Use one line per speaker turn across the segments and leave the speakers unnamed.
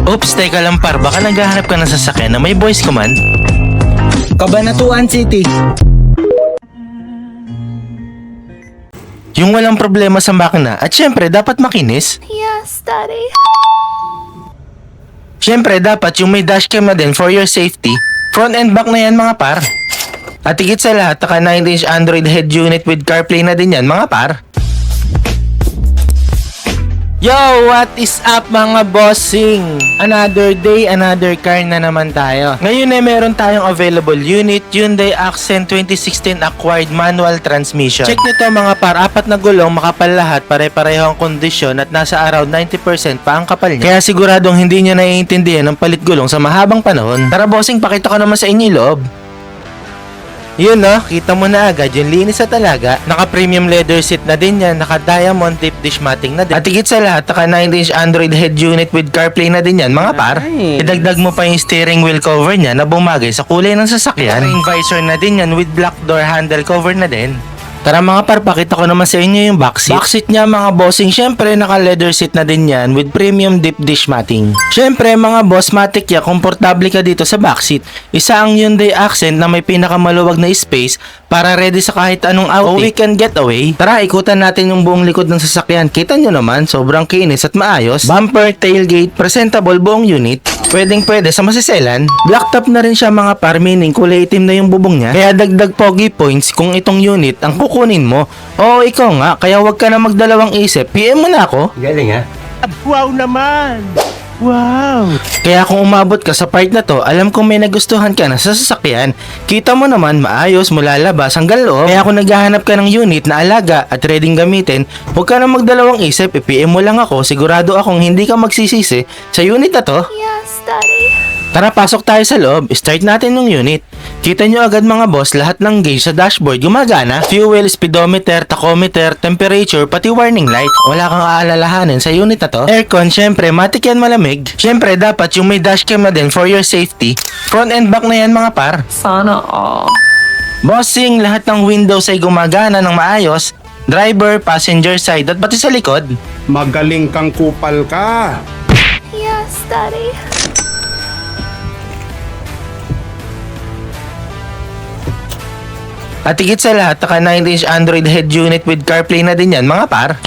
Oops, teka lang par, baka naghahanap ka ng sasakyan na may voice command?
Cabanatuan City.
Yung walang problema sa makina at syempre dapat makinis.
Yes, Daddy.
Syempre dapat yung may dashcam na din for your safety. Front and back na yan mga par. At higit sa lahat, naka 9-inch Android head unit with CarPlay na din yan mga par. Yo, what is up mga bossing? Another day, another car na naman tayo. Ngayon ay meron tayong available unit, Hyundai Accent 2016 acquired manual transmission. Check nyo to mga par, 4 na gulong, makapal lahat, pare-pareho ang kondisyon at nasa around 90% pa ang kapal niya. Kaya siguradong hindi nyo naiintindihan ang palit gulong sa mahabang panahon. Tara bossing, pakita ko naman sa inyo yung loob. Yun no, kita mo na agad yung linis sa talaga. Naka-premium leather seat na din yan, naka-diamond tip dish matting na din. At higit sa lahat, naka 9-inch Android head unit with CarPlay na din yan mga par. Idagdag mo pa yung steering wheel cover niya na bumagay sa kulay ng sasakyan. Naka visor na din yan with black door handle cover na din. Tara mga par, pakita ko naman sa inyo yung backseat. Backseat niya mga bossing, syempre naka leather seat na din yan with premium deep dish matting. Syempre mga boss, matik ya, komportable ka dito sa backseat. Isa ang Hyundai Accent na may pinakamaluwag na space para ready sa kahit anong outing. Weekend getaway. Tara, ikutan natin yung buong likod ng sasakyan. Kita nyo naman, sobrang kinis at maayos. Bumper, tailgate, presentable buong unit. Pwedeng-pwede sa masiselan. Black top na rin siya mga par, meaning kulay itim na yung bubong niya. Kaya dagdag pogi points kung itong unit ang kukunin mo. Oo, ikaw nga, kaya wag ka na magdalawang isip. PM mo na ako.
Galing ha?
Wow naman! Wow! Kaya kung umabot ka sa part na to, alam kong may nagustuhan ka na sa sasakyan. Kita mo naman, maayos mula labas hanggang loob. Kaya kung naghahanap ka ng unit na alaga at ready gamitin, huwag ka na magdalawang isip, i-PM mo lang ako. Sigurado akong hindi ka magsisisi sa unit na to.
Yes, Daddy.
Tara, pasok tayo sa loob. Start natin ng unit. Kita nyo agad mga boss, lahat ng gauge sa dashboard gumagana. Fuel, speedometer, tachometer, temperature, pati warning light. Wala kang aalalahanin sa unit na to. Aircon, syempre, matik yan malamig. Syempre, dapat yung may dashcam na din for your safety. Front and back na yan mga par.
Sana all.
Bossing, lahat ng windows ay gumagana ng maayos. Driver, passenger side, at pati sa likod.
Magaling kang kupal ka.
Yes, Daddy.
At higit sa lahat, naka 9-inch Android head unit with CarPlay na din yan mga par.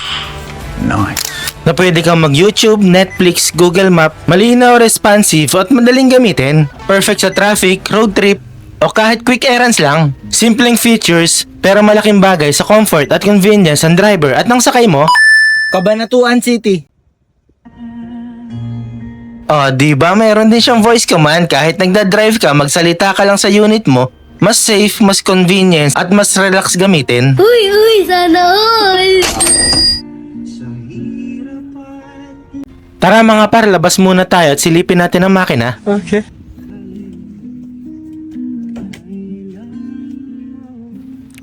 Nice.
Na pwede kang mag-YouTube, Netflix, Google Map, malinaw, responsive at madaling gamitin. Perfect sa traffic, road trip, o kahit quick errands lang. Simpleng features, pero malaking bagay sa comfort at convenience ng driver at ng sakay mo.
Cabanatuan City.
O, diba mayroon din siyang voice command kahit nagda-drive ka, magsalita ka lang sa unit mo. Mas safe, mas convenience, at mas relax gamitin.
Uy, sana all.
Tara mga par, labas muna tayo at silipin natin ang makina.
Okay.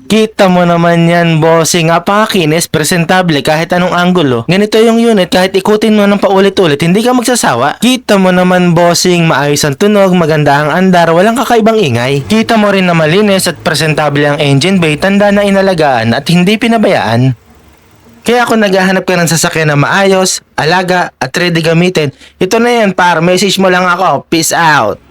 Kita mo naman yan, bossing. Napakakinis, presentable kahit anong anggulo. Ganito yung unit, kahit ikutin mo ng paulit-ulit, hindi ka magsasawa. Kita mo naman, bossing, maayos ang tunog, maganda ang andar, walang kakaibang ingay. Kita mo rin na malinis at presentable ang engine bay, tanda na inalagaan at hindi pinabayaan. Kaya kung naghahanap ka ng sasakyan na maayos, alaga at ready gamitin, ito na yan par, message mo lang ako. Peace out!